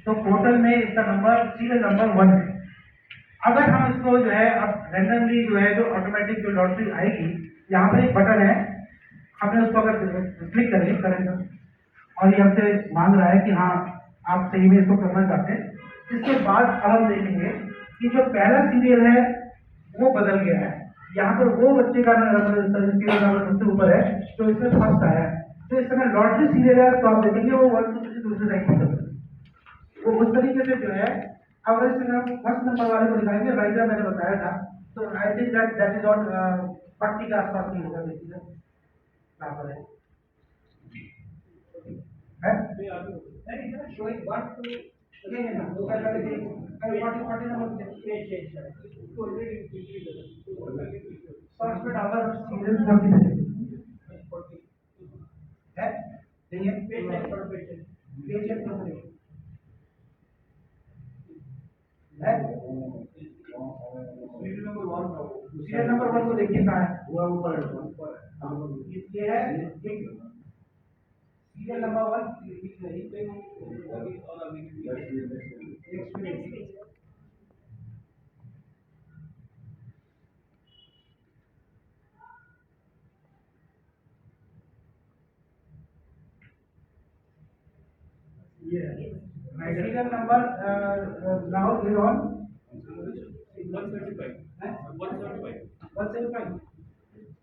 तो पोर्टल में इसका नंबर सीरियल नंबर 1 है। अगर हम इसको जो है अब रैंडमली जो है जो ऑटोमेटिक जो लॉटरी आएगी, यहाँ पर एक बटन है, हमने उसको अगर क्लिक करेंगे करेंगे और ये हमसे मांग रहा है कि हाँ आप सही में इसको करना चाहते हैं। इसके बाद अब हम देखेंगे कि जो पहला सीरियल है वो बदल गया है। यहाँ पर वो बच्चे का सीरियल नंबर सबसे ऊपर है तो इसमें फर्स्ट आया है। तो इस समय लॉटरी सीरियल है तो आप देखेंगे वो 1 2 3 दूसरे साइड पर वो उस तरीके से जो है। अगर इसमें हम फर्स्ट नंबर वाले को दिखाएंगे, राइटर मैंने बताया था, तो I think that is on 40 के आसपास नहीं होगा। देखिए यहाँ पर है showing 1 2 again ना वो क्या करते हैं 40 40 नंबर फर्स्ट में डाला सीरियल 40 है नहीं है पेज चेक करो है सीरियल नंबर 1 को देखिए कहाँ है वो ऊपर है। ये है सीरियल नंबर 1 लिख रही serial number now is on 175।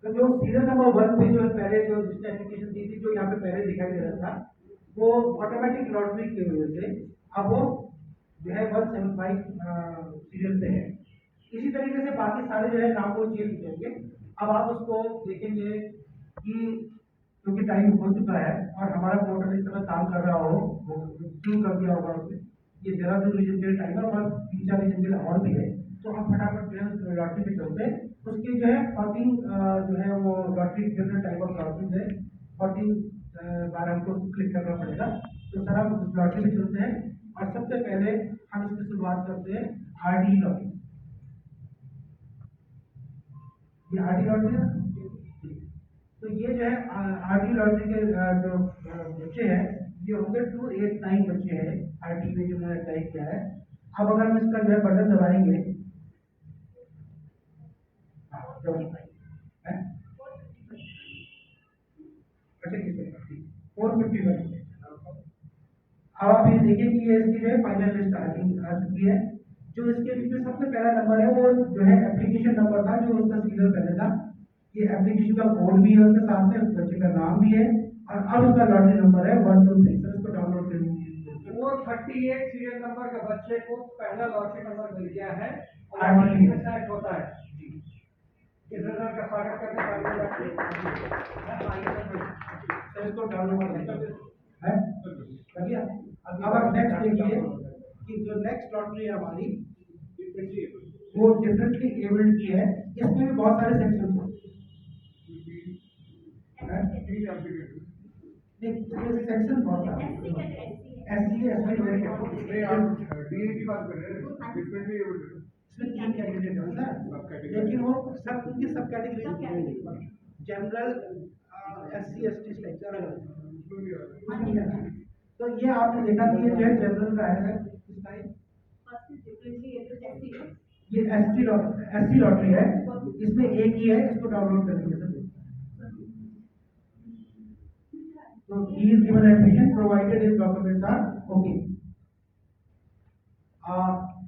तो जो सीरियल नंबर 1 पे जो है पहले जो जिसने एप्लीकेशन दी थी, जो यहाँ पे पहले दिखाई दे रहा था, वो ऑटोमेटिक लॉटरी की वजह से अब वो जो है 175 सीरियल पे है। इसी तरीके से बाकी सारे जो है नाम वो चेंज हो जाएंगे। अब आप उसको देखेंगे कि क्योंकि टाइम हो चुका है और हमारा पोर्टल इस तरह काम कर रहा हो, वो क्यों कर दिया होगा उसने, ये देहरादून रीजन के टाइमर और 3-4 रीजन के और भी है। तो हम फटाफट जो है लॉटरी पे चलते हैं। उसकी जो है 14 जो है वो lottery different type of lottery है, 14 बार हमको क्लिक करना पड़ेगा। तो सर हम उस लॉटरी पे चलते हैं और सबसे पहले हम इसकी शुरुआत करते हैं आरडी लॉटरी। ये आरडी लॉटरी है। तो ये जो है आरडी लॉटरी के जो बच्चे हैं ये होंगे 289 बच्चे हैं आरडी में जो मैंने टाइप किया है। अब अगर हम इसका जो है बटन दबाएंगे 451। अब आप ये देखिए कि ये इसकी जो है फाइनल लिस्ट आ चुकी है। जो इसके बीच में सबसे पहला नंबर है वो जो है एप्लीकेशन नंबर था, जो उसका सीरियल पहले था। ये एप्लीकेशन का कोड भी है उसके साथ में, उस बच्चे का नाम भी है और अब उसका लॉटरी नंबर है 1 2 3। सर इसको डाउनलोड कर लीजिए। वो 38 सीरियल नंबर का बच्चे को पहला लॉटरी नंबर मिल गया है और आरडी में सेलेक्ट होता है। इस रिजल्ट का स्वागत करने वाले इसको डाउनलोड है बढ़िया। अब आप नेक्स्ट देखिए कि जो नेक्स्ट लॉटरी है हमारी वो डिफरेंटली एबल्ड की है। इसमें भी बहुत सारे सेक्शन हैं। सेक्शन बहुत सारे एससी एसटी डीए की बात कर रहे हैं, डिफरेंटली एबल्ड इसमें 3 कैटेगरी होता है, लेकिन वो सब उनकी सब category general SC ST sector अलग। तो ये आपने देखा कि ये जो है जनरल का है इस टाइप, ये एससी लॉटरी है, इसमें एक ही है, इसको डाउनलोड करेंगे सर। तो he is given admission provided his documents are okay।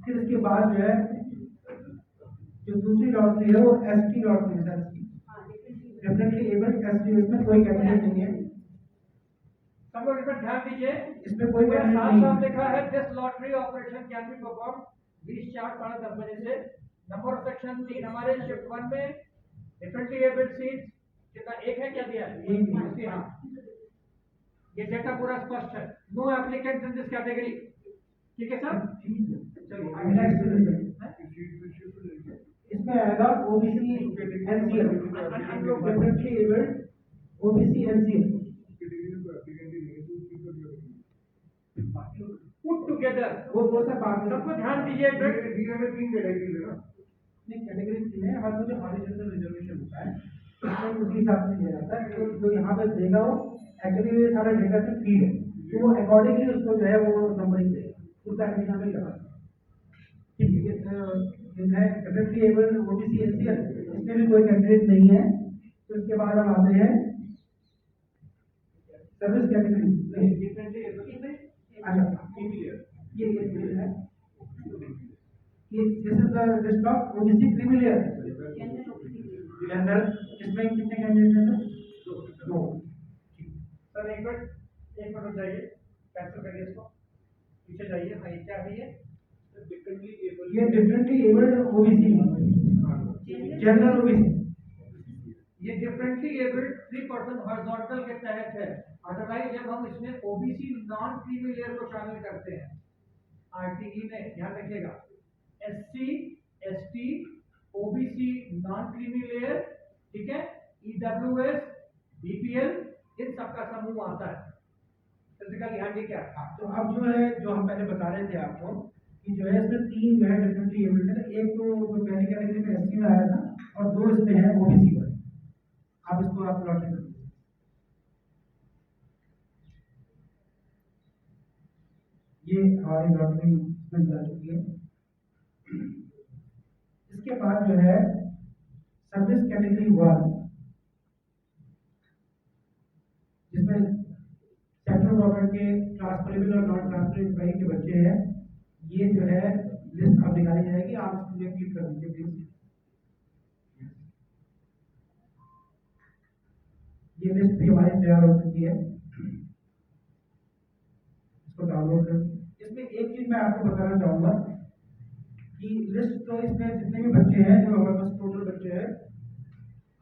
फिर इसके बाद जो है जो दूसरी लॉटरी है वो एसटी लॉटरी है, डेफिनेटली एबल्ड एसटी, इसमें कोई कैटेगरी नहीं है। सब लोग इसमें ध्यान दीजिए, इसमें कोई कैटेगरी साफ नहीं साफ है। लिखा है this lottery operation can be perform 20:04 बजे से। नंबर ऑफ सेक्शन 3 हमारे शिफ्ट 1 में डिफरेंटली एबल्ड सीट्स कितना एक है, क्या दिया है? हाँ, ये डेटा पूरा स्पष्ट है। No applicants in this category. ठीक है सर, चलिए इसमें आएगा OBC NCL, definitely abled OBC NCL put together. वो सब बात है। सबको ध्यान दीजिए। डीए में 3 कैटेगरी है ना, नहीं कैटेगरी 3 है। हर जो हॉरिजॉन्टल रिजर्वेशन होता है उसमें उसी हिसाब से दिया जाता है। तो जो यहाँ पे देगा वो एक्चुअली ये सारा डेटा से फीड है, तो वो अकॉर्डिंगली उसको जो है वो नंबरिंग देगा। उसका एडमिशन में लगा। ठीक है, ये है डेफिनेटली एबल ओबीसी एचसीएल, इसमें भी कोई कैंडिडेट नहीं है। तो इसके बाद हम आते हैं सर्विस कैटेगरी। ये है ये this is the list of OBC creamy layer general. इसमें कितने कैंडिडेट हैं सर? दो। सर एक मिनट रुक जाइए, कैंसिल करिए इसको, पीछे जाइए। हाँ ये क्या है? ये differently abled OBC general OBC. ये डिफरेंटली एबल्ड 3% हॉरिजॉन्टल के तहत है। अदरवाइज जब हम इसमें ओबीसी नॉन क्रीमी लेयर को शामिल करते हैं आरटीई में, ध्यान रखिएगा, SC ST OBC non creamy layer, ठीक है, ईडब्ल्यूएस बीपीएल, इन सबका समूह आता है। फिजिकल ध्यान क्या? तो अब जो है, जो हम पहले बता रहे थे आपको कि जो है इसमें तीन जो है डिफरेंटली एबल्ड है। एक तो जो पहले कैटेगरी में एससी में आया था और दो इसमें है ओबीसी में। आप इसको आप प्लॉट कर दीजिए। ये हमारी लॉटरी मिल जा चुकी है। इसके बाद जो है सर्विस कैटेगरी 1, जिसमें सेंट्रल गवर्नमेंट के ट्रांसफरेबल और नॉन ट्रांसफरेबल के बच्चे हैं। ये जो है लिस्ट अब निकाली जाएगी, आप इसमें क्लिक कर दीजिए प्लीज। ये लिस्ट भी हमारी तैयार हो चुकी है, इसको डाउनलोड कर। इसमें एक चीज मैं आपको बताना चाहूंगा कि लिस्ट तो इसमें जितने भी बच्चे हैं, जो हमारे पास टोटल बच्चे हैं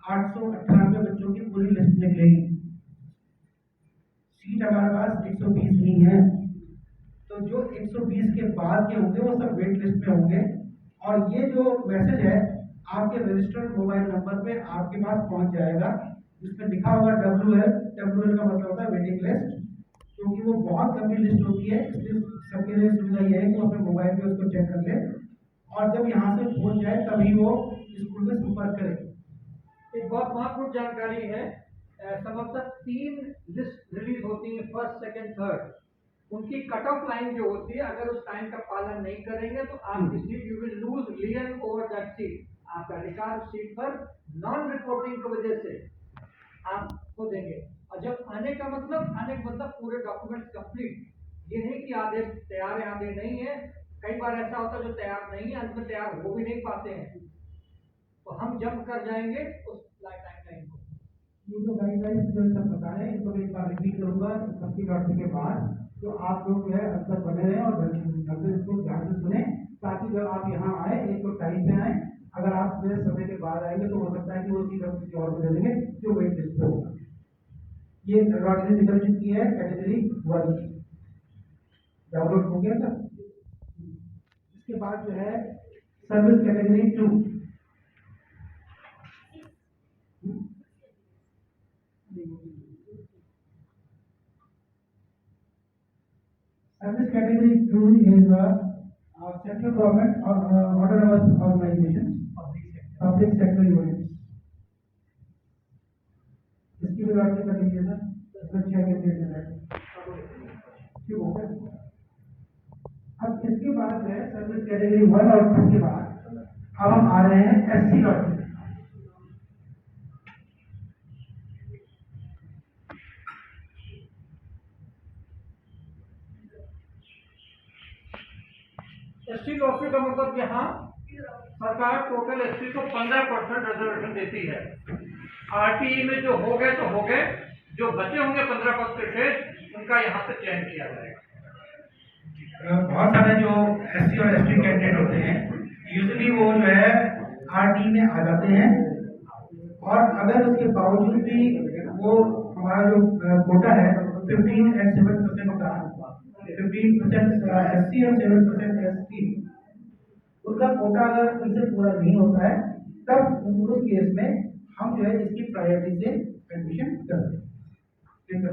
898 बच्चों की पूरी लिस्ट निकलेगी। सीट हमारे पास 120 ही है, तो जो 120 के बाद के होंगे वो सब वेट लिस्ट में होंगे। और ये जो मैसेज है आपके रजिस्टर्ड मोबाइल नंबर पे आपके पास पहुंच जाएगा, जिसमें लिखा होगा WL। WL का मतलब होता है वेटिंग लिस्ट, क्योंकि वो बहुत लंबी लिस्ट होती है। इसलिए सबके लिए सुविधा ये है कि वो अपने मोबाइल पे उसको चेक कर ले और जब यहाँ से पहुंच जाए तभी वो स्कूल में संपर्क करे। एक बहुत महत्वपूर्ण जानकारी है, संभवतः 3 लिस्ट रिलीज होती है, फर्स्ट सेकंड थर्ड। उनकी कट ऑफ लाइन जो होती है, अगर उस टाइम का पालन नहीं करेंगे तो आपकी seat, you will lose lien over that seat. आपका रिकॉर्ड सीट पर नॉन रिपोर्टिंग की वजह से आप खो देंगे। और जब आने का मतलब पूरे डॉक्यूमेंट्स कंप्लीट, ये नहीं कि आधे तैयार है आधे नहीं है। कई बार ऐसा होता है जो तैयार नहीं है अंत में तैयार हो भी नहीं पाते हैं, तो हम जंप कर जाएंगे उस टाइमलाइन को। ये जो गाइडलाइंस जो सब बता रहे हैं, इसको एक बार रिपीट करूंगा सबकी लॉटरी के बाद, तो आप लोग जो है अब तक बने रहे और इसको ध्यान से सुने, ताकि जब आप यहाँ आए एक तो टाइम पे आए। अगर आप समय के बाद आएंगे तो हो सकता है कि वो सीट हम किसी और को दे देंगे जो वेट लिस्ट पे होगा। ये लॉटरी निकल चुकी है कैटेगरी 1, डाउनलोड हो गया सर। इसके बाद जो है service category 2। Service category 2 is central government or autonomous organizations, public sector units. इसकी भी लॉटरी कर लीजिए सर, इसमें 6 कैंडिडेट हैं, ठीक हो गया। अब इसके बाद है सर्विस कैटेगरी 1 और 2 के बाद अब हम आ रहे हैं एससी लॉटरी। एससी लॉटरी का मतलब यहाँ सरकार टोटल एससी को 15% रिजर्वेशन देती है। आरटीई में जो हो गए तो हो गए, जो बचे होंगे 15% शेष, उनका यहाँ से चयन किया जाएगा। बहुत सारे जो एससी और एसटी कैंडिडेट होते हैं, यूजुअली वो जो है आरटीई में आ जाते हैं, और अगर उसके बावजूद भी वो हमारा जो कोटा है 15 and 7% का, 15% एससी और 7% एसटी, उनका कोटा अगर उनसे पूरा नहीं होता है, तब उस केस में हम जो है इसकी प्रायोरिटी से एडमिशन करते हैं।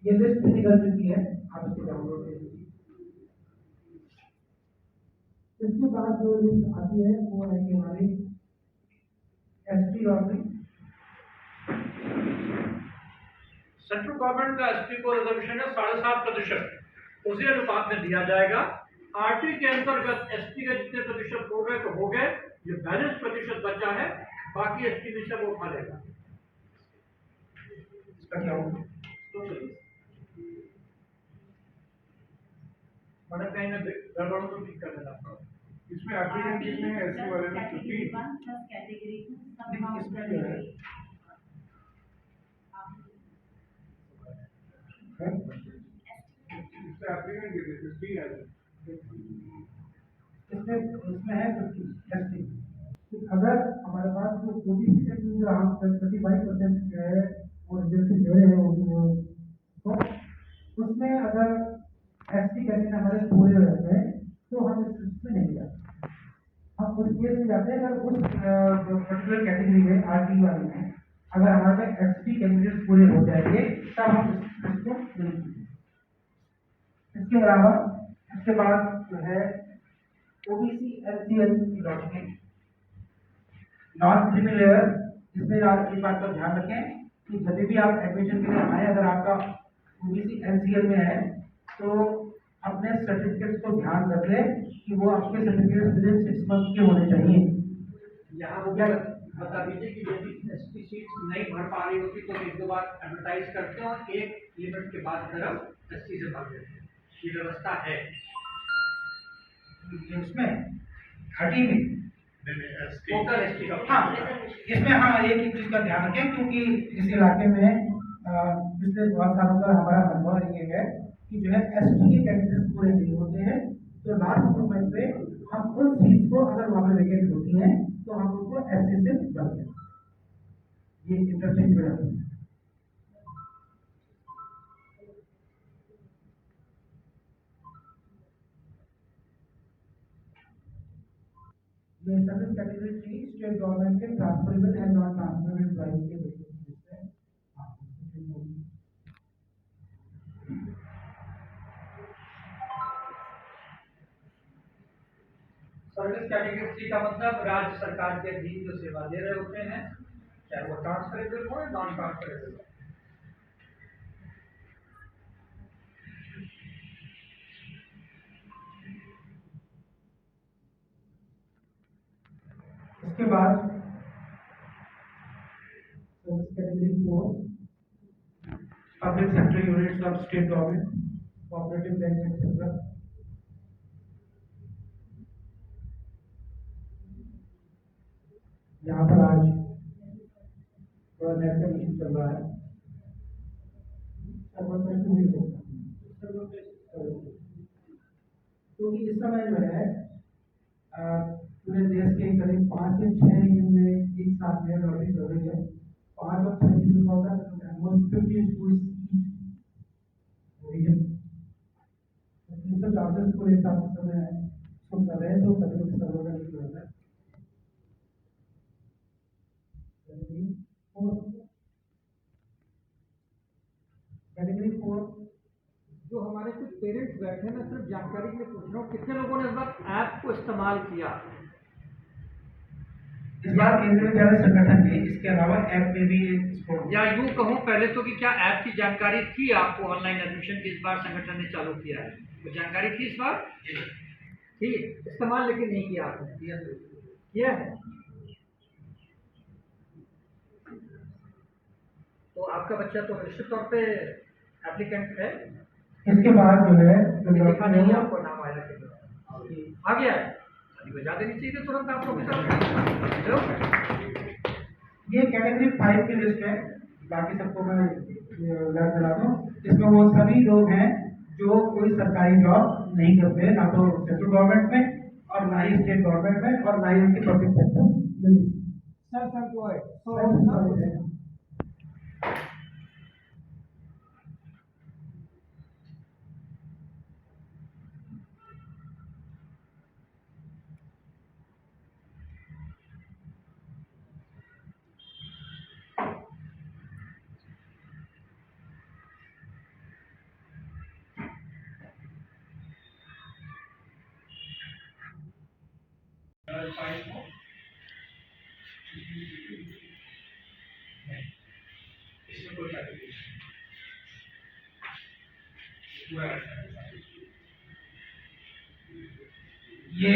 ये लिस्ट निकल चुकी है, आप इसको डाउनलोड कर लीजिए। इसके बाद जो लिस्ट आती है वो है कि हमारी एसटी लॉटरी। सेंट्रल गवर्नमेंट का एसपी को रिजर्वेशन है 7.5%, उसी अनुपात में दिया जाएगा। आरटी के अंतर्गत एसपी के जितने प्रतिशत हो गए तो हो गए, जो बैलेंस प्रतिशत बचा है बाकी एसपी में से वो उठा लेगा। इसका क्या होगा? मैंने कहीं ना गड़बड़ तो ठीक कर देना। इसमें एप्लीकेंट कितने हैं एससी वाले में? 50? इसमें जो है इसमें एप्लीकेंट कितने? 50 है। इसमें इसमें है 50 एसटी। अगर हमारे पास जो ओबीसी सेक्शन जो हम 35% है वो रिजर्वेशन दे रहे हैं, तो उसमें अगर एसटी कैंडिडेट हमारे पूरे हो जाते हैं तो हम इस लिस्ट में नहीं जाते, हम उस केस में जाते हैं अगर उस पर्टिकुलर कैटेगरी में आरटी वाले में अगर हमारे एसटी कैंडिडेट पूरे हो जाएंगे तब हम इस लिस्ट को नहीं देंगे। इसके अलावा इसके बाद जो है ओबीसी एलसीएल की लॉटरी नॉन क्रीमी लेयर, इसमें आप एक बात का ध्यान रखें कि जब भी आप एडमिशन के लिए आए, अगर आपका ओबीसी एलसीएल में है तो अपने सर्टिफिकेट्स को ध्यान रख लें कि वो आपके सर्टिफिकेट विद इन 6 मंथ के होने चाहिए। यहाँ वो क्या बता दीजिए कि यदि एसपी सीट्स नहीं भर पा रही होती तो एक दो बार एडवर्टाइज करते हैं और एक लिमिट के बाद फिर हम एससी से भर देते हैं। ये व्यवस्था है इसमें 30 में टोटल एसटी का। हाँ, इसमें हम एक ही चीज का ध्यान रखें क्योंकि इस इलाके में पिछले बहुत सालों का हमारा अनुभव ये है कि जो है एसटी के कैंडिडेट्स पूरे नहीं होते हैं, तो लास्ट मोमेंट पे हम उन सीट्स को अगर वहाँ पे वेकेंट होती हैं तो हम उनको एससी से भरते हैं। ये इंटरेस्टिंग जो है। ये सर्विस कैटेगरी 3 स्टेट गवर्नमेंट के transferable and non transferable price के बेसिस पे सर्विस कैटेगरी 3 का मतलब राज्य सरकार के अधीन जो सेवा दे रहे होते हैं, चाहे वो ट्रांसफरेबल हो या नॉन ट्रांसफरेबल हो। उसके बाद service category 4 public sector units of state government, cooperative bank etcetera. यहाँ पर आज थोड़ा नेट का इशू चल रहा है, क्योंकि इस समय जो है पूरे देश के करीब 5 से 6 रीजन में एक साथ में लॉटरी चल रही है। 5 और 6 रीजन का होता है ऑलमोस्ट 50 स्कूल्स रीजन, 340 स्कूल एक साथ समय शुरू कर रहे हैं, तो करीब सर्वर का इशू रहता है। कैटेगरी 4 जो हमारे कुछ पेरेंट्स बैठे हैं, मैं सिर्फ जानकारी के लिए पूछ रहा हूँ, कितने लोगों ने इस बार ऐप को इस्तेमाल किया? इस बार केंद्रीय विद्यालय संगठन ने इसके अलावा ऐप में भी या यूं कहूं पहले तो कि क्या ऐप की जानकारी थी आपको ऑनलाइन एडमिशन की इस बार संगठन ने चालू किया है, तो जानकारी थी इस बार? थी, इस्तेमाल लेकिन नहीं किया आपने? किया है। तो आपका बच्चा तो निश्चित तौर पे एप्लीकेंट है। इसके बाद जो है लिखा नहीं आपको नाम आया आ गया है, बजा देनी चाहिए तुरंत आप लोग। ये कैटेगरी 5 की लिस्ट है, बाकी सबको मैं याद दिला दूं। इसमें वो सभी लोग हैं जो कोई सरकारी जॉब नहीं करते, ना तो सेंट्रल गवर्नमेंट में और ना ही स्टेट गवर्नमेंट में और ना ही उनके पब्लिक सेक्टर है। 5 हो, इसमें कोई कैलकुलेशन पूरा ये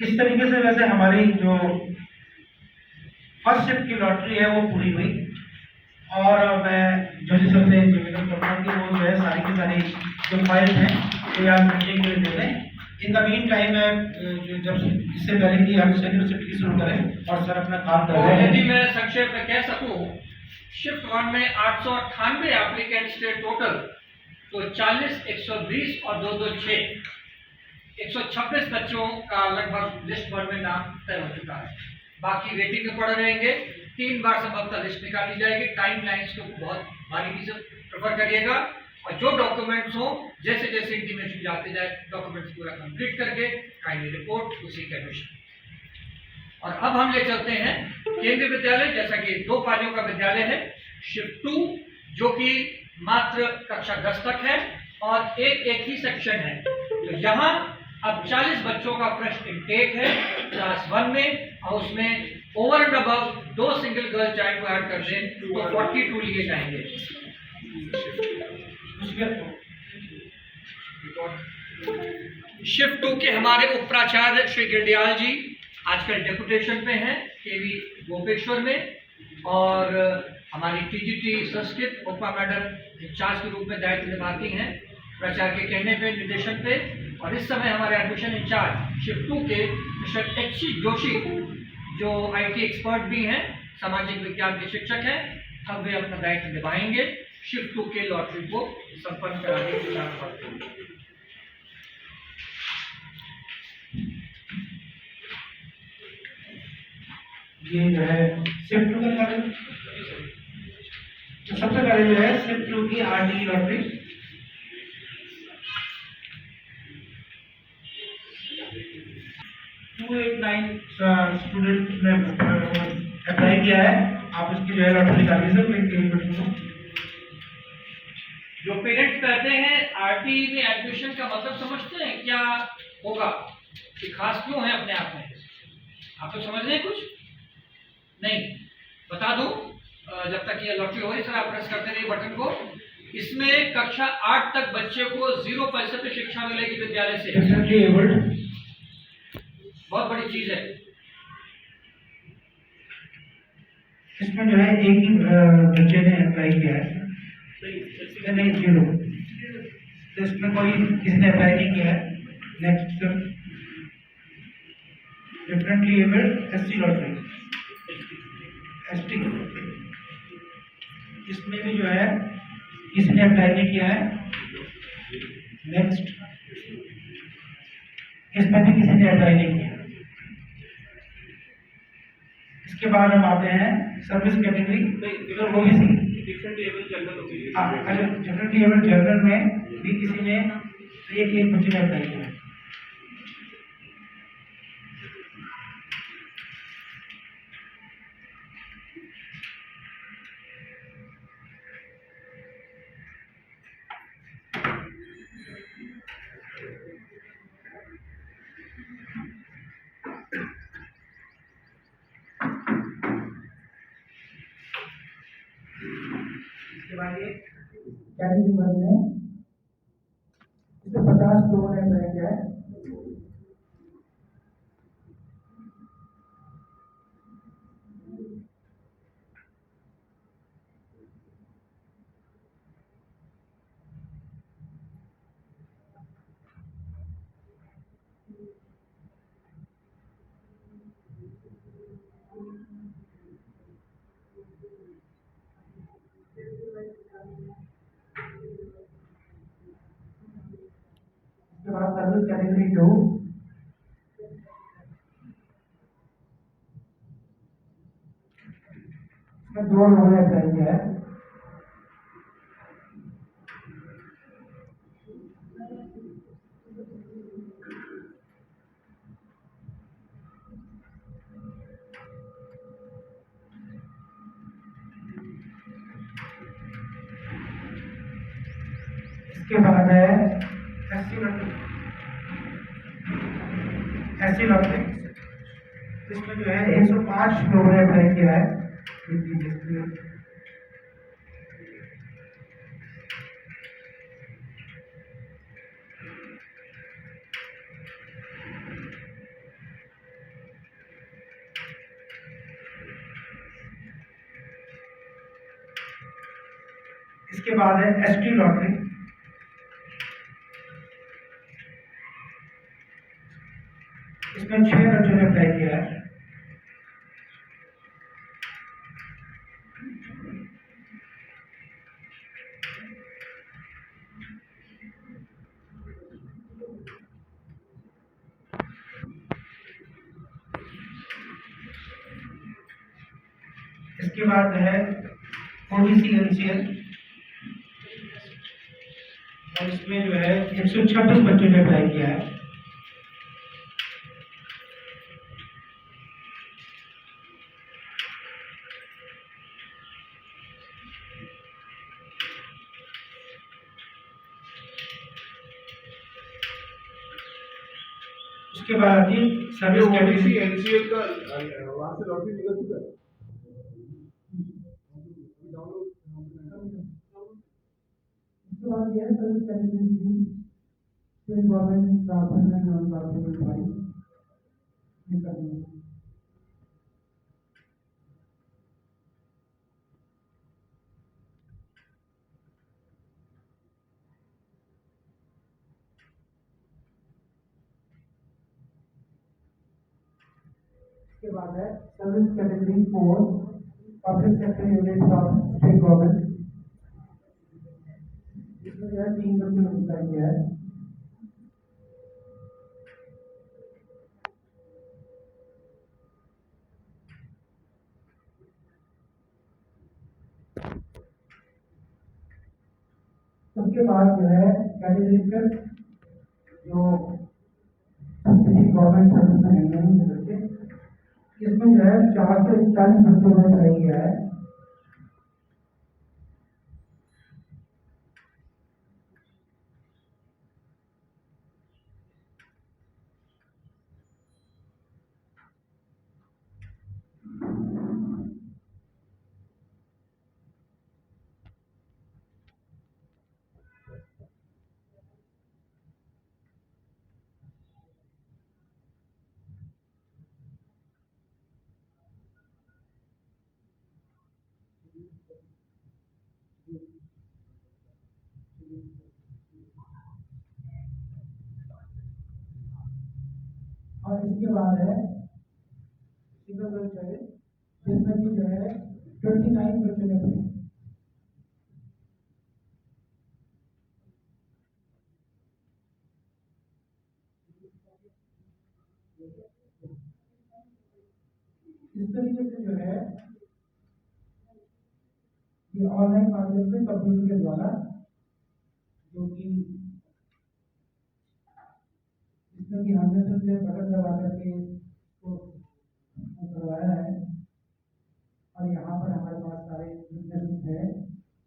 इस तरीके से वैसे हमारी जो फर्स्ट शिफ्ट की लॉटरी है वो पूरी हुई और मैं जो जिस से निवेदन करता हूँ कि वो जो है सारी की सारी जो फाइल्स हैं वो आप मीटिंग के लिए दे दें। इन द मीन टाइम मैं जब इससे पहले कि हम शेड्यूल शिफ्ट की शुरू करें और सर अपना काम कर रहे यदि हैं। मैं संक्षेप में कह सकूं, शिफ्ट 1 में 898 एप्लीकेंट्स थे टोटल, तो 40, 120 और 226 126 बच्चों का लगभग लिस्ट भर में नाम तय हो चुका है। बाकी वेटिंग में पड़े रहेंगे। 3 बार संभवतः लिस्ट निकाली जाएगी। टाइम लाइन्स को बहुत बारीकी से प्रेफर करिएगा और जो डॉक्यूमेंट्स हो जैसे जैसे इंटीमेशन जाते जाए डॉक्यूमेंट्स पूरा कंप्लीट करके काइंडली रिपोर्ट उसी के अनुसार। और अब हम ले चलते हैं केंद्रीय विद्यालय, जैसा कि 2 पालियों का विद्यालय है। शिफ्ट 2 जो कि मात्र कक्षा 10 तक है और एक ही सेक्शन है। तो यहाँ अब 40 बच्चों का फ्रेश इनटेक है क्लास 1 में और उसमें over and above 2 single girl child को ऐड कर दें तो 42 लिए जाएंगे। शिफ्ट 2 के हमारे उप प्राचार्य श्री गिरडियाल जी आजकल डेपुटेशन पे हैं केवी गोपेश्वर में और हमारी टीजीटी संस्कृत उपा मैडम इंचार्ज के रूप में दायित्व निभाती हैं प्राचार्य के कहने पे, निर्देशन पे। और इस समय हमारे एडमिशन इंचार्ज शिफ्ट 2 के मिस्टर एच.सी. जोशी जो आईटी एक्सपर्ट भी हैं, सामाजिक विज्ञान के शिक्षक हैं, अब वे अपना दायित्व निभाएंगे शिफ्ट 2 के लॉटरी को संपन्न कराने के लिए। ये जो है शिफ्ट 2 का कार्य, तो सबसे पहले जो है शिफ्ट 2 की आरटी लॉटरी। स्टूडेंट ने अप्लाई किया है। आप इसकी जो है लॉटरी निकालिए सर। जो पेरेंट्स कहते हैं आरटी में एडमिशन का मतलब समझते हैं क्या होगा, कि खास क्यों है अपने आप में? आप तो समझ रहे हैं कुछ नहीं? बता दूं, जब तक ये लॉटरी हो रही सर आप प्रेस करते रहिए बटन को। इसमें कक्षा 8 तक बच्चे को 0 पैसे पे शिक्षा मिलेगी विद्यालय से। बहुत बड़ी चीज है। इसमें जो है एक ही बच्चे ने अप्लाई किया है, नहीं 0। तो इसमें कोई किसी ने अप्लाई नहीं किया है। Next differently abled SC lottery, ST, इसमें भी जो है किसी ने अप्लाई नहीं किया है। नेक्स्ट इसमें भी किसी ने अप्लाई नहीं किया। इसके बाद हम आते हैं service category OBC. Differently abled general में भी किसी ने एक बच्चे ने अप्लाई किया। कैटेगरी 1 में इसमें 50 लोगों ने अप्लाई किया है। सर्विस कैटेगरी 2 इसमें 2 लोगों ने अप्लाई किया है। इसके बाद है एससी लॉटरी, इसमें जो है 105 लोगों ने अप्लाई किया है। इसके बाद है एसटी लॉटरी, इसमें 6 बच्चों ने अप्लाई किया है। इसके बाद है ओबीसी एनसीएल, और इसमें जो है 126 बच्चों ने अप्लाई किया है। उसके बाद आती है सर्विस ओबीसी कैटेगरी। एनसीएल का वहाँ से लॉटरी निकल चुका है। उसके बाद यह service category state government transfer and non transfer wise निकलनी है। इसके बाद है service category 4 public sector unit of state government, इसमें जो है 3 बच्चों ने अप्लाई किया है। उसके बाद जो है कैटेगरी फिर जो किसी गवर्नमेंट सर्विस में नहीं है बच्चे, इसमें जो है 441 बच्चों ने अप्लाई किया है। और इसके बाद है सिविल सर्विस, जिसमें कि जो है 29 बच्चों ने अप्लाई। इस तरीके से जो है ये ऑनलाइन माध्यम से कंप्यूटर के द्वारा जो कि इसमें कि हमने सिर्फ बटन दबा करके इसको करवाया है। और यहाँ पर हमारे पास सारे विटनेसेस हैं,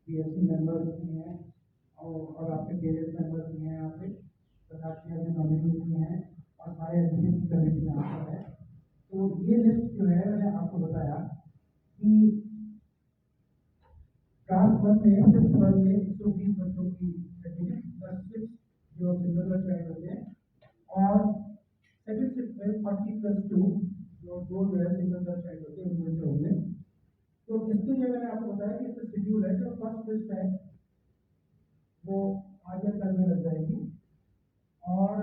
पीएफसी मेंबर्स भी हैं और आपके पेरेंट्स मेंबर्स भी हैं, यहाँ पे प्रशासनिक नॉमिनी भी हैं और सारे एडमिशन की कमेटी यहाँ पर है। तो ये लिस्ट जो है मैंने आपको बताया कि क्लास 1 में फिफ्थ वन में 120 बच्चों की एडमिशन, 10 जो सिंगल चाइल्ड होते हैं, और सेकंड शिफ्ट में 40+2 जो दो जो है सिंगल चाइल्ड होते हैं उनमें से होंगे। तो इसके लिए मैंने आपको बताया कि इसका शेड्यूल है, जो फर्स्ट लिस्ट है वो आज या कल में लग जाएगी, और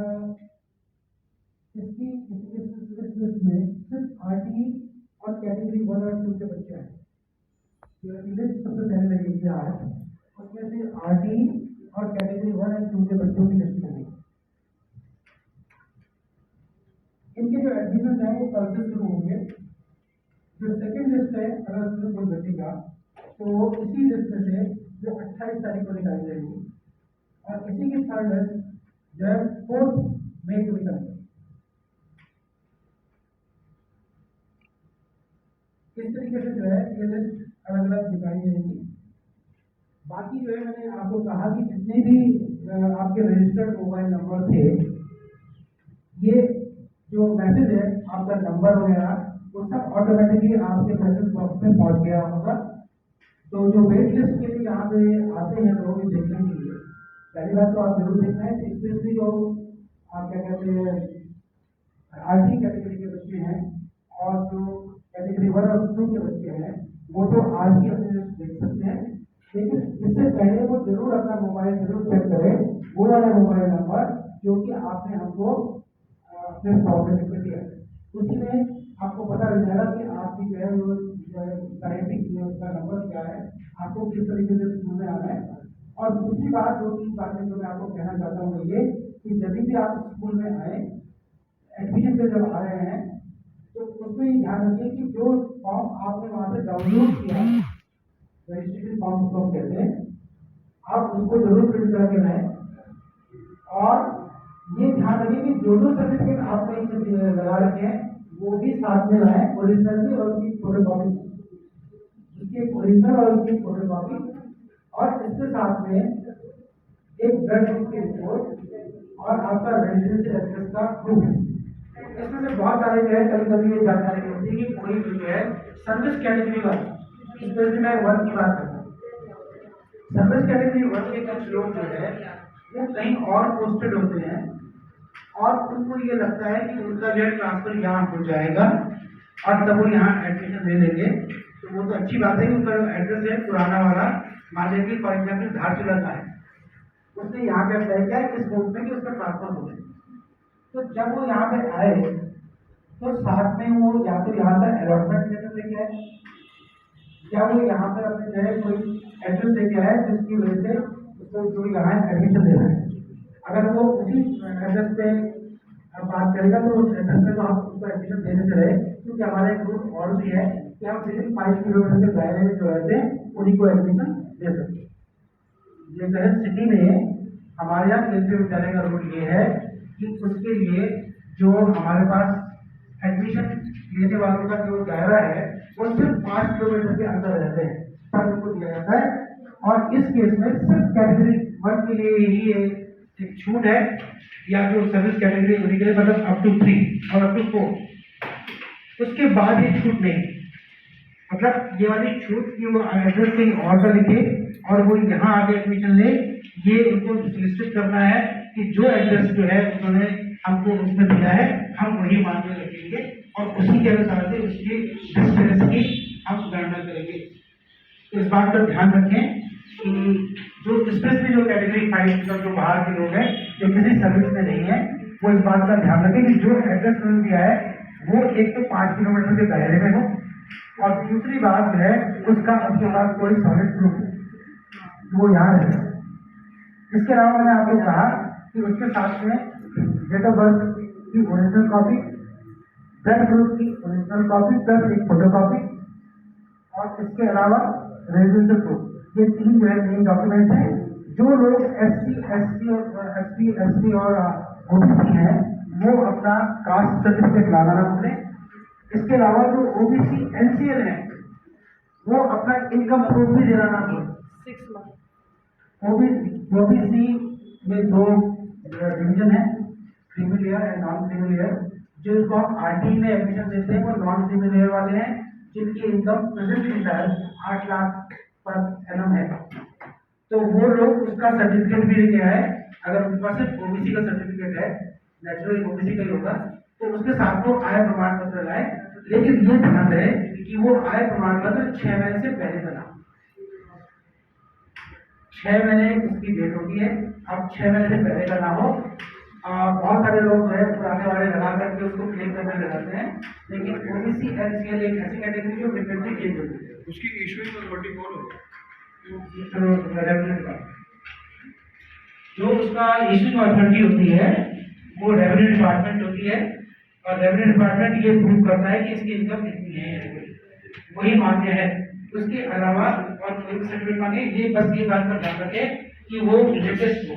इसकी इस लिस्ट में सिर्फ आरटी और कैटेगरी 1 और 2 के बच्चे हैं। जो लिस्ट सबसे पहले लगेगी आज, उसमें से आरटी और कैटेगरी 1 और 2 के बच्चों की लिस्ट लगेगी। इनके जो एडमिशन है वो कल से शुरू होंगे। जो सेकंड लिस्ट है, अगर उसमें कोई बचेगा तो इसी लिस्ट में से जो 28 तारीख को निकाली जाएगी, और इसी की थर्ड लिस्ट जो है 4 मई को निकालेंगे। इस तरीके से जो है ये लिस्ट अलग अलग दिखाई जाएगी। बाकी जो है मैंने आपको कहा कि जितने भी आपके रजिस्टर्ड मोबाइल नंबर थे, ये जो मैसेज है आपका नंबर वगैरह वो सब ऑटोमेटिकली आपके मैसेज बॉक्स में पहुंच गया होगा। तो जो वेट लिस्ट के लिए यहाँ पे आते हैं लोग ये देखने के लिए, पहली बात तो आप जरूर देखना है, स्पेशली जो आप क्या कहते हैं आरटी कैटेगरी के बच्चे हैं और जो कैटेगरी 1 और 2 के बच्चे हैं वो तो आज ही अपने देख सकते हैं, लेकिन इससे पहले वो जरूर अपना मोबाइल जरूर चेक करें, वो वाला मोबाइल नंबर जो कि आपने हमको अपने फॉर्म में लिख के दिया है, उसी में आपको पता लग जाएगा कि आपकी जो है वो साइंटिफिक का नंबर क्या है, आपको किस तरीके से स्कूल में आना है। और दूसरी बात, दो तीन बातें जो मैं आपको कहना चाहता हूँ ये कि जब भी आप स्कूल में आए, एडमिशन पे जब आ रहे हैं तो उसमें ये ध्यान रखिए कि जो फॉर्म आपने वहाँ से डाउनलोड किया, रजिस्ट्रेशन फॉर्म उसको हम कहते हैं, आप उसको जरूर प्रिंट करके लाएं। और ये ध्यान रखिए कि जो जो सर्टिफिकेट आपने लगा रखे हैं वो भी साथ में लाएं, ओरिजिनल भी और उसकी फोटोकॉपी, उसकी ओरिजिनल और उसकी फोटोकॉपी, और इसके साथ में एक ब्लड ग्रुप की रिपोर्ट और आपका रेजिडेंशियल एड्रेस का प्रूफ। इसमें से बहुत सारे जो है कभी कभी ये जानकारी होती है कि कोई भी जो है सर्विस कैटेगरी का, स्पेशली मैं 1 की बात करता हूँ, सर्विस कैटेगरी 1 के कुछ लोग जो है वो कहीं और पोस्टेड होते हैं और उनको ये लगता है कि उनका जो है ट्रांसफर यहाँ हो जाएगा और तब वो यहाँ एडमिशन ले लेंगे। तो वो तो अच्छी बात है कि उनका जो एड्रेस है पुराना वाला, मान लीजिए फॉर एग्जाम्पल धारचूला का है, उसने यहाँ पे अप्लाई किया इस बोर्ड में कि उसका ट्रांसफर हो जाए। तो जब वो यहाँ पे आए तो साथ में वो या तो यहाँ का अलॉटमेंट लेटर लेके आए या वो यहाँ पे अपने जो है कोई एड्रेस लेके आए जिसकी वजह से उसको जो यहाँ एडमिशन लेना है। अगर वो उसी एड्रेस पे बात करेगा तो उस एड्रेस पे तो हम उसको एडमिशन देने से रहे, क्योंकि हमारा एक रूल और भी है कि हम सिर्फ 5 किलोमीटर के दायरे में जो रहते हैं उन्हीं को एडमिशन दे सकते हैं। लेकिन सिटी में हमारे यहाँ केंद्रीय विद्यालय का रूल ये है कि उसके लिए जो हमारे पास एडमिशन लेने वालों का जो दायरा है वो सिर्फ 5 किलोमीटर के अंदर रहते हैं तब उनको दिया जाता है। और इस केस में सिर्फ कैटेगरी 1 के लिए ही एक छूट है, या जो सर्विस कैटेगरी उन्हीं के लिए, मतलब अप टू 3 और अप टू 4, उसके बाद ये छूट नहीं। मतलब ये वाली छूट की वो एड्रेस कहीं और का लिखे और वो यहाँ आके एडमिशन ले, ये उनको सुनिश्चित करना है कि जो एड्रेस जो है उन्होंने हमको उसमें दिया है हम वही मान के रखेंगे और उसी के अनुसार से उसकी डिस्टेंस की हम गणना करेंगे। तो इस बात का ध्यान रखें कि जो स्पेशली जो कैटेगरी 5 का जो बाहर के लोग हैं जो किसी सर्विस में नहीं है, वो इस बात का ध्यान रखें कि जो एड्रेस उन्होंने दिया है वो एक तो 5 किलोमीटर के दायरे में हो, और दूसरी बात जो है उसका उसके पास कोई सॉलिड प्रूफ वो यहाँ रहे। इसके अलावा मैंने आपको कहा कि उसके साथ में डेट ऑफ बर्थ की ओरिजिनल कॉपी, ब्लड ग्रुप की ओरिजिनल कॉपी प्लस एक फोटो कॉपी, और इसके अलावा रेजिडेंशियल प्रूफ। ये 3 जो है मेन डॉक्यूमेंट्स हैं। जो लोग एससी और ओबीसी हैं वो अपना कास्ट सर्टिफिकेट लाना ना भूलें। इसके अलावा जो ओबीसी एनसीएल है वो अपना इनकम प्रूफ भी देना ना भूलें। ओबीसी में 2 डिवीजन है, creamy layer and non creamy layer. जिनको हम आरटी में एडमिशन देते हैं वो नॉन क्रीमी लेयर वाले हैं जिनकी इनकम प्रेजेंटली शायद 8 लाख पर एनम है। तो वो लोग उसका सर्टिफिकेट भी लेके आए। अगर उनके पास सिर्फ ओबीसी का सर्टिफिकेट है, नेचुरली ओबीसी का ही होगा, तो उसके साथ वो आय प्रमाण पत्र लाए। लेकिन ये ध्यान रहे कि वो आय प्रमाण पत्र 6 महीने से पहले का ना, 6 महीने उसकी डेट होती है, अब 6 महीने से पहले का ना हो। बहुत सारे लोग जो है पुराने वाले लगा करके उसको क्लेम करने लगाते हैं, लेकिन ओबीसी एनसीएल एक ऐसी कैटेगरी जो डिफरेंटली चेंज होती है। उसकी इशूइंग अथॉरिटी कौन होता है? जो उसका इशूइंग अथॉरिटी होती है वो रेवेन्यू डिपार्टमेंट होती है, और रेवेन्यू डिपार्टमेंट ये प्रूव करता है कि इसकी इनकम कितनी है, वही मान्य है। उसके अलावा और कोई सर्टिफिकेट मांगे, ये बस ये बात का ध्यान रखें कि वो लेटेस्ट हो,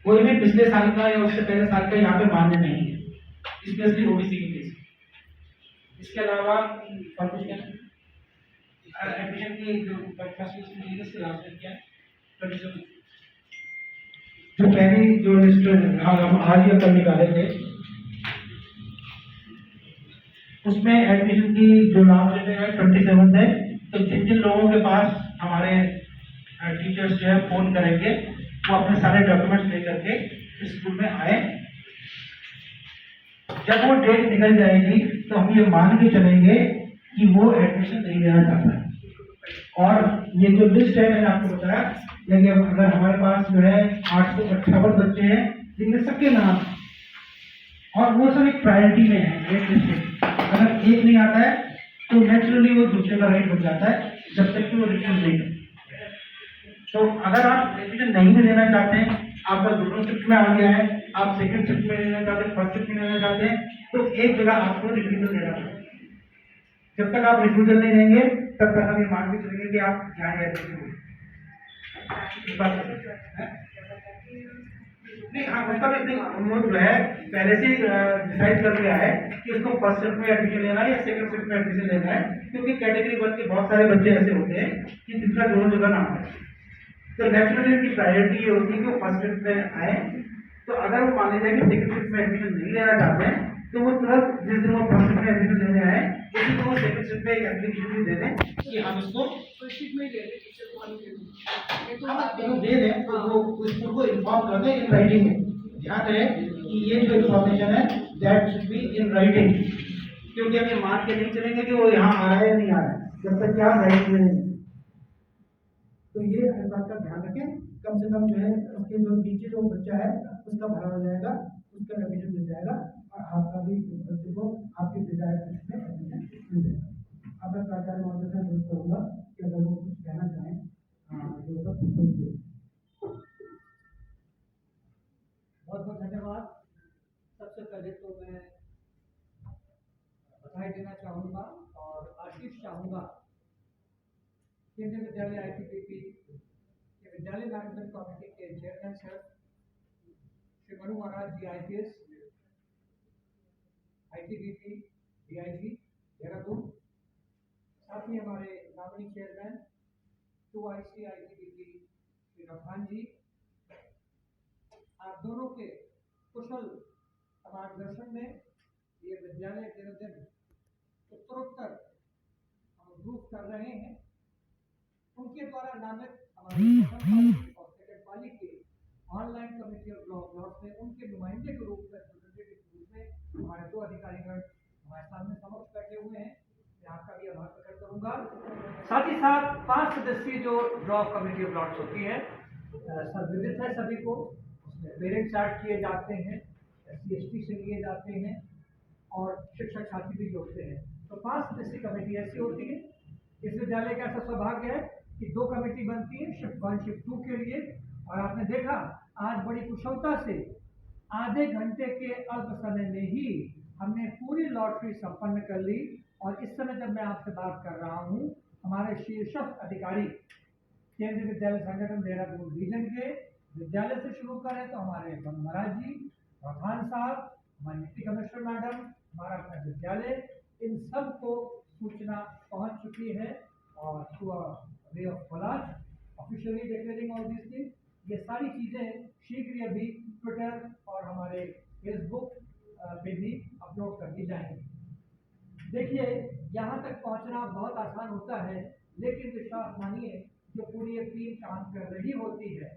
कोई भी पिछले साल का या उससे पहले साल का यहाँ पे मान्य नहीं है, स्पेशली ओबीसी के केस। इसके अलावा और कुछ कहना एडमिशन की जो जो पहली जो लिस्ट हम आज या कल निकाले थे उसमें एडमिशन की जो लास्ट डेट है 27 है। तो जिन जिन लोगों के पास हमारे टीचर्स जो है फोन करेंगे वो अपने सारे डॉक्यूमेंट्स लेकर के स्कूल में आए। जब वो डेट निकल जाएगी तो हम ये मान के चलेंगे कि वो एडमिशन नहीं लेना चाहता है। और ये जो लिस्ट है मैंने आपको बताया, लेकिन अगर हमारे पास जो है 858 बच्चे हैं जिनमें सबके नाम और वो सब एक प्रायोरिटी में है एक लिस्ट में, अगर एक नहीं आता है तो नेचुरली वो दूसरे का राइट बन जाता है जब तक कि वो रिफ्यूज नहीं करता। तो अगर आप एडमिशन नहीं भी लेना चाहते हैं, आपका दोनों शिफ्ट में आ गया है, आप सेकंड शिफ्ट में लेना चाहते हैं, फर्स्ट शिफ्ट में लेना चाहते हैं, तो एक जगह आपको रिफ्यूजल देना पड़ेगा। जब तक आप रिफ्यूजल नहीं देंगे तब तक हम ये मान के चलेंगे कि आप जाएंगे एडमिशन नहीं। हाँ, उसका भी उन्होंने जो है पहले से डिसाइड कर लिया है कि उसको फर्स्ट शिफ्ट में एडमिशन लेना है या सेकंड शिफ्ट में एडमिशन लेना है, क्योंकि कैटेगरी 1 के बहुत सारे बच्चे ऐसे होते हैं कि जिनका दोनों जगह नाम है। तो नेचुरली उनकी प्रायोरिटी ये होती है कि वो फर्स्ट शिफ्ट में आए। तो अगर वो मान लीजिए कि सेकंड शिफ्ट में एडमिशन नहीं लेना चाहते हैं तो वो तुरंत जिस दिन वो फर्स्ट शिफ्ट में एडमिशन लेने आए उसी को वो सेकंड शिफ्ट में एक एप्लीकेशन भी दे दें कि हम इसको फर्स्ट शिफ्ट में ले लें टीचर को दे दें, तो वो स्कूल को इन्फॉर्म कर दें इन राइटिंग में। ध्यान रहे कि ये जो इन्फॉर्मेशन है that should be in writing, क्योंकि हम ये मान के नहीं चलेंगे कि वो यहाँ आ रहा है या नहीं आ रहा है जब तक क्या राइट में नहीं। तो ये इस बात का ध्यान रखें, कम से कम जो है उसके जो नीचे जो बच्चा है उसका भरा हो जाएगा, उसका एडमिशन मिल जाएगा और आपका भी बच्चे को आपके डिजायर शिफ्ट में एडमिशन मिल जाएगा। अब मैं प्राचार्य महोदय से अनुरोध करूंगा कि अगर वो कुछ कहना चाहें जो सब सुनिए। बहुत बहुत धन्यवाद। सबसे पहले तो मैं बधाई देना चाहूँगा और आशीष चाहूँगा केंद्रीय विद्यालय ITBP के विद्यालय मैनेजमेंट कमेटी के chairman sir Shri Manu Maharaj ji IPS, ITBP DIG Dehradun, साथ ही हमारे nominee chairman 2IC ITBP Shri Rafan ji, आप दोनों के कुशल मार्गदर्शन में ये विद्यालय दिन दिन उत्तरोत्तर हम इम्प्रूव कर रहे हैं। उनके द्वारा नामित हमारे प्रथम पाली और सेकंड पाली के ऑनलाइन कमेटी ऑफ ब्लॉक में उनके नुमाइंदे के रूप में रिप्रेजेंटेटिव के रूप में हमारे 2 अधिकारीगण हमारे सामने समक्ष बैठे हुए हैं। मैं आपका भी आभार प्रकट करूंगा। साथ ही साथ 5 सदस्यीय जो ड्रॉप कमेटी ऑफ ब्लॉक्स होती है सब विदित है सभी को, उसमें पेरेंट्स ऐड किए जाते हैं, SC/ST से लिए जाते हैं और शिक्षक साथी भी जोड़ते हैं। तो 5 सदस्यीय कमेटी ऐसी होती है। इस विद्यालय का ऐसा सौभाग्य है कि 2 कमेटी बनती है शिफ्ट 1 शिफ्ट 2 के लिए, और आपने देखा आज बड़ी कुशलता से आधे घंटे के अल्प समय में ही हमने पूरी लॉटरी संपन्न कर ली। और इस समय जब मैं आपसे बात कर रहा हूँ, हमारे शीर्षस्थ अधिकारी केंद्रीय विद्यालय संगठन देहरादून रीजन के विद्यालय से शुरू करें तो हमारे मनु महाराज जी, प्रधान साहब, हमारी डिप्टी कमिश्नर मैडम, हमारा अपना विद्यालय, इन सब को सूचना पहुंच चुकी है और through way of collage officially declaring all this thing. ये सारी चीज़ें शीघ्र ही अभी ट्विटर और हमारे फेसबुक पे भी अपलोड कर दी जाएंगी। देखिए, यहाँ तक पहुँचना बहुत आसान होता है, लेकिन विश्वास मानिए जो पूरी एक टीम काम कर रही होती है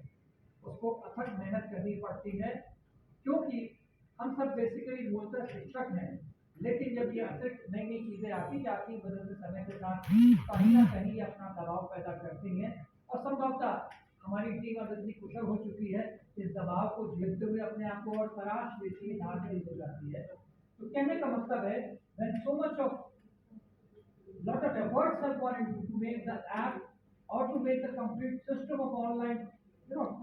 उसको अथक मेहनत करनी पड़ती है, क्योंकि हम सब बेसिकली मूलतः शिक्षक हैं, लेकिन जब ये अतिरिक्त नई नई चीज़ें आती जाती बदलते समय के साथ कहीं ना कहीं अपना दबाव पैदा करती हैं। और संभवतः हमारी टीम अब इतनी कुशल हो चुकी है इस दबाव को झेलते हुए अपने आप को और तराश लेती धारदारी हो जाती है। तो कहने का मतलब है when so much of lot of efforts have gone into to make the app or to make the complete system of online,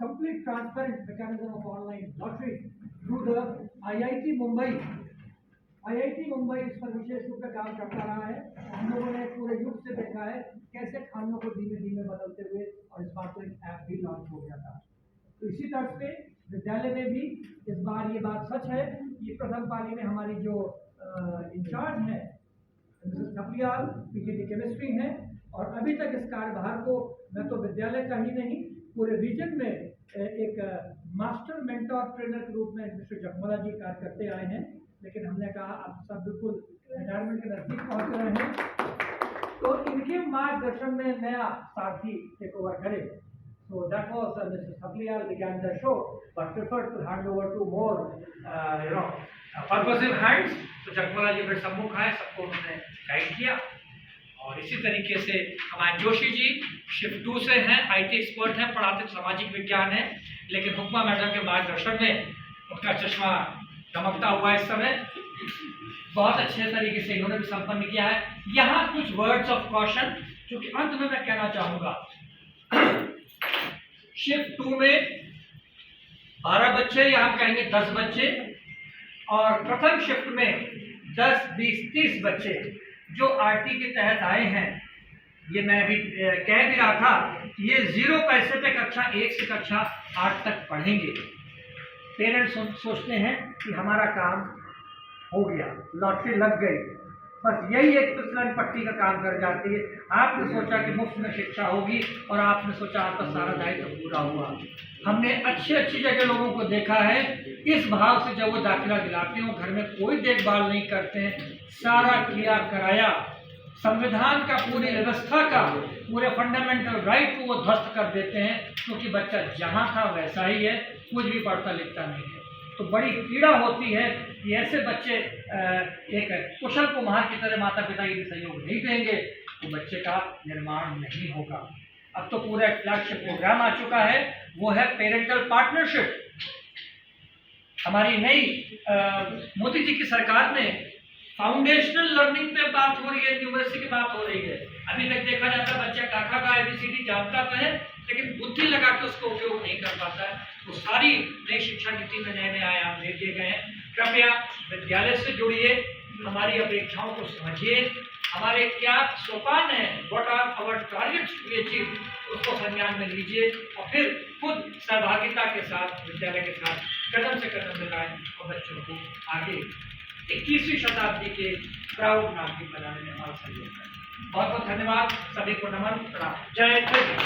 complete transparent mechanism of online lottery through the IIT Mumbai इस पर विशेष रूप से काम करता रहा है। हम लोगों ने पूरे युग से देखा है कैसे खानों को धीमे धीमे बदलते हुए और इस बार तो एक ऐप भी लॉन्च हो गया था। तो इसी तरह से विद्यालय में भी इस बार ये बात सच है कि प्रथम पाली में हमारी जो इंचार्ज है मिसेस थपलियाल PGT केमिस्ट्री हैं, और अभी तक इस कार्यभार को मैं तो विद्यालय का ही नहीं पूरे रीजन में एक मास्टर मेंटोर ट्रेनर के रूप में मिस्टर जगमोला जी कार्य करते आए हैं। लेकिन हमने कहा अब सब बिल्कुल रिटायरमेंट के नजदीक पहुंच रहे हैं, तो इनके मार्गदर्शन में नया सारथी टेक ओवर करे। So that was Mr. Saplial began the show, but preferred to hand over to more, purposive hands. तो जगमोहन जी फिर सम्मुख आए, सबको उन्होंने गाइड किया। और इसी तरीके से हमारे जोशी जी शिफ्ट 2 से हैं, IT एक्सपर्ट हैं, पढ़ाते सामाजिक विज्ञान है, लेकिन हुक्मा मैडम के मार्गदर्शन में उनका चश्मा चमकता हुआ इस समय बहुत अच्छे तरीके से इन्होंने भी संपन्न किया है। यहाँ कुछ वर्ड्स ऑफ कॉशन जो कि अंत में मैं कहना चाहूंगा। शिफ्ट 2 में 12 बच्चे, यहाँ कहेंगे 10 बच्चे, और प्रथम शिफ्ट में 10, 20, 30 बच्चे जो RT के तहत आए हैं। ये मैं भी कह भी रहा था, ये 0 पैसे पे कक्षा 1 से कक्षा 8 तक पढ़ेंगे। पेरेंट्स सोचते हैं कि हमारा काम हो गया, लॉटरी लग गई, बस यही एक फिसलन पट्टी का काम कर जाती है। आपने सोचा कि मुफ्त में शिक्षा होगी और आपने सोचा आपका सारा दायित्व पूरा हुआ। हमने अच्छी अच्छी जगह लोगों को देखा है, इस भाव से जब वो दाखिला दिलाते हैं, घर में कोई देखभाल नहीं करते हैं, सारा किया कराया, संविधान का, पूरी व्यवस्था का, पूरे फंडामेंटल राइट को वो ध्वस्त कर देते हैं, क्योंकि बच्चा जहाँ था वैसा ही है, कुछ भी पढ़ता लिखता नहीं है। तो बड़ी पीड़ा होती है कि ऐसे बच्चे एक कुशल कुम्हार की तरह माता पिता यदि सहयोग नहीं देंगे तो बच्चे का निर्माण नहीं होगा। अब तो पूरा एक फ्लैगशिप प्रोग्राम आ चुका है, वो है पेरेंटल पार्टनरशिप। हमारी नई मोदी जी की सरकार ने फाउंडेशनल लर्निंग पे बात हो रही है, यूनिवर्सिटी की बात हो रही है। अभी तक देखा जाता है बच्चा काका का ABCD जानता तो है, लेकिन बुद्धि लगा के उसको उपयोग नहीं कर पाता है। तो सारी नई शिक्षा नीति में नए नए आयाम दे दिए गए हैं। कृपया विद्यालय से जुड़िए, हमारी अपेक्षाओं को समझिए, हमारे क्या सोपान है, what are our targets to be achieve, उसको संज्ञान में लीजिए और फिर खुद सहभागिता के साथ विद्यालय के साथ कदम से कदम मिलाएं और बच्चों को आगे 21वीं शताब्दी के प्राउड नागरिक बनाने में हमारा सहयोग करें। बहुत बहुत धन्यवाद, सभी को नमन, प्रणाम, जय हिंद।